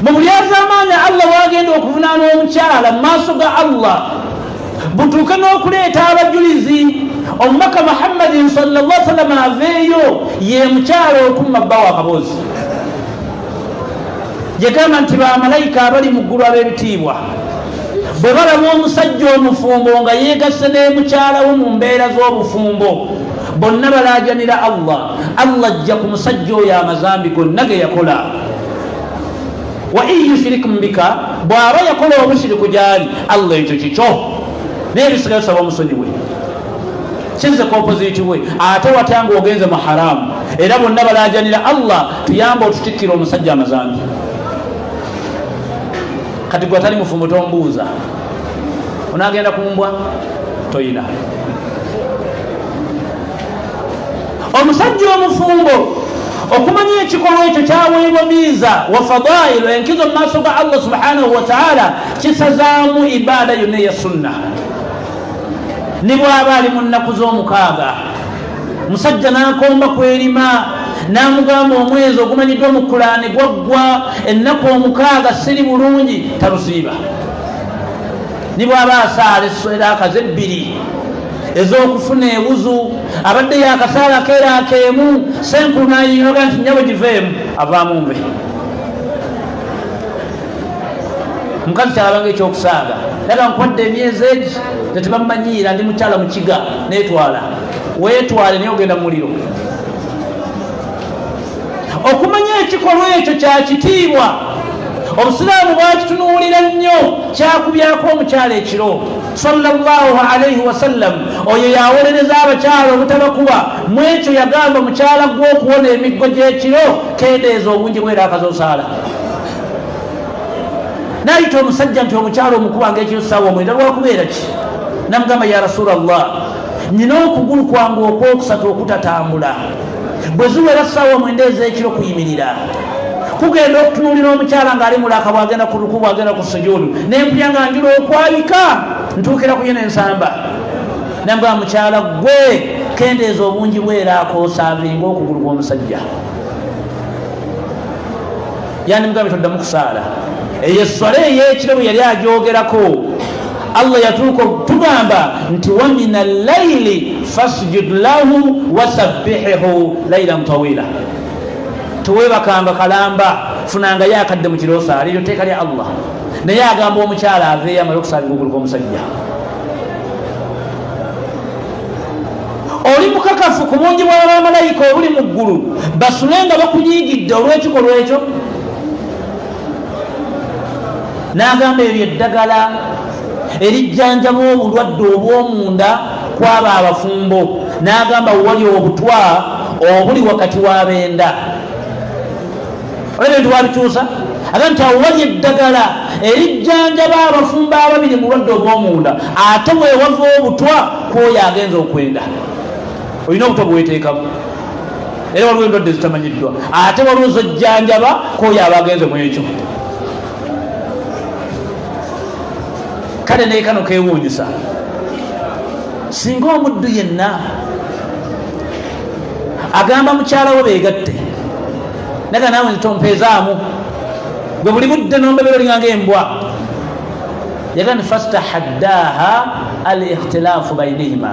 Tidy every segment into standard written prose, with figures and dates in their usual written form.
mu buli azamaanya Allah wagenda okuvunaana omukyala mu maaso ga Allah butuuke n'okuleeta abajulizi omubaka Muhammadin sallallahu alaihi wasallam aveeyo ye mukyala okumma bba wa kaboozi yagamba nti bamalayika abali mu ggulu ab'ebitiibwa bwe balaba omusajja omufumbo nga yeegasse n'emukyala wo mu mbeera z'obufumbo bonna balaajanira Allah ajja ku musajja oyo amazambi gonna ge yakola wa in yushrikum bika bw'aba yakola obushiriku gy'ali Allah ekyo kikyo naye bisigaye saba omusonyiwe kinzeko opposite we ate watanga ogenze mu haramu era bonna balaajanira Allah tuyamba otutikkira omusajja amazambi kati gwe atali mufumbo tombuuza onagenda kumbwa toyina omusajja omufumbo okumanya ekikolwa ekyo kyaweebwa miiza wa fadailu enkizo mu maaso ga Allah subhanahu wa ta'ala kisazaamu ibaada yonna eya sunna ni bw'aba ali mu nnaku z'omukaaga musajja n'akomba kwerima n'amugamba omwezi ogumanyiddwa mu Kulaani gwaggwa ennaku omukaaga siri bulungi talusiiba ni bw'aba asaala esweraaka zebbiri ez'okufuna ewuzu abadde yakasaala keera keemu senkulu n'ayinoga nti nyabo giveemu avaamu nve mukazi kyalabanga ekyokusaaga laga nkwadde emyezi egi tetebamumanyiira ndi mukyala mu kiga neetwala weetwale naye ogenda mu muliro okumanya ekikolwa ekyo kya kitiibwa obusiraamu bwakitunuulira nnyo kyakubyako omukyala ekiro sallallahu alaihi wasallam oyo yawolereza abakyala obutabakuba mu ekyo yagamba mukyala gw'okuwona emiggo gy'ekiro kendeeza obungi bwera akazosaala nayita omusajja nti omukyala omukuba ngaekiro ssaawa omwenda lwakubeera ki namugamba ya rasulallah nyina okugulu kwange okwokusatu okutatambula bwe ziwera ssaawa mwenda ez'ekiro kuyimirira kugenda okutunuulira omukyala ng'ali mulaka bwagenda ku ruku bwagenda ku sujuudu nempulya nga njula okwabika ntuukira ku ye n'ensamba namugamba mukyala gwe kendeeza obungi bweraako osaavinga okugulu kw'omusajja yandimugambye toddamu kusaala eyo esswala ey'ekiro bwe yali agyogerako Allah yatuuka tugamba nti wa min al-layli fasjud lahu wasabbihihu laylan tawila tuwebakamba kalamba funanga yakadde mu kiro osaala eryo tteeka lya Allah naye agamba omukyala aveeyo amale okusaalira ogulu kw'omusajja oli mukakafu ku bungi bw'abamalayika obuli mu ggulu basule nga bakunyiigidde olw'ekikolwa ekyo n'agamba ebyo eddagala erijjanjaba obulwadde obw'omunda kwaba abafumbo n'agamba wali obutwa obuli wakati w'abenda olebintu wabikyusa aga nti awo wali eddagala erijjanjaba abafumbo ababiri mu bulwadde obw'omunda ate bwewava obutwa kwoyo agenza okwenda olina obutwa bweweteekamu era waliwo endwadde zitamanyiddwa ate waliwo zojjanjaba kwoyo aba agenze mu ekyo kale naye kano kewuunyisa singa omuddu yenna agamba mukyala we beegatte naga naawe nzitompeezaamu gwe buli budde nombebera olinganga embwa yagandi fastahaddaha al ikhtilaafu bainihima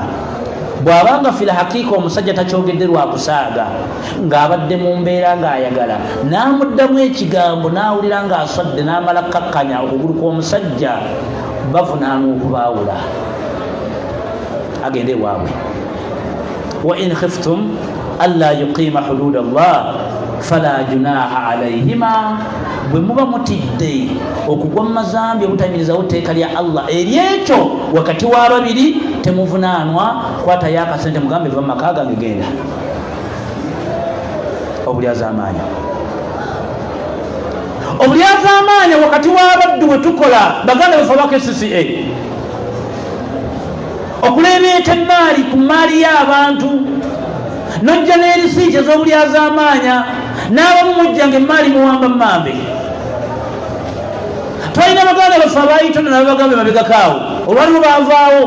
bw'abanga fil hakiika omusajja takyogedde lwakusaaga ng'abadde mu mbeera ng'ayagala n'amuddamu ekigambo n'awulira ng'aswadde n'amala kkakkanya okugulu kw'omusajja bavunaana okubaawula agende ewaabwe wa in khiftum alla yuqiima huduuda Allah fala junaaha alayhima bwe muba mutidde okugwa mu mazambi obutayimirizawo tteeka lya Allah eryekyo wakati w'ababiri temuvunaanwa kwatayo akasente mugambe va mu maka gange genda obulyazamaanya obulyazamaanya wakati w'abaddu bwe tukola baganda befe abaka CCA okuleebeeta emaali ku maali y'abantu nojja n'erisiiki ez'obulyazamaanya n'abamu mujja nga emaali muwamba mambe twalina baganda baffe abayitonda nabo bagambe mabegakaawo olwaliwo baavaawo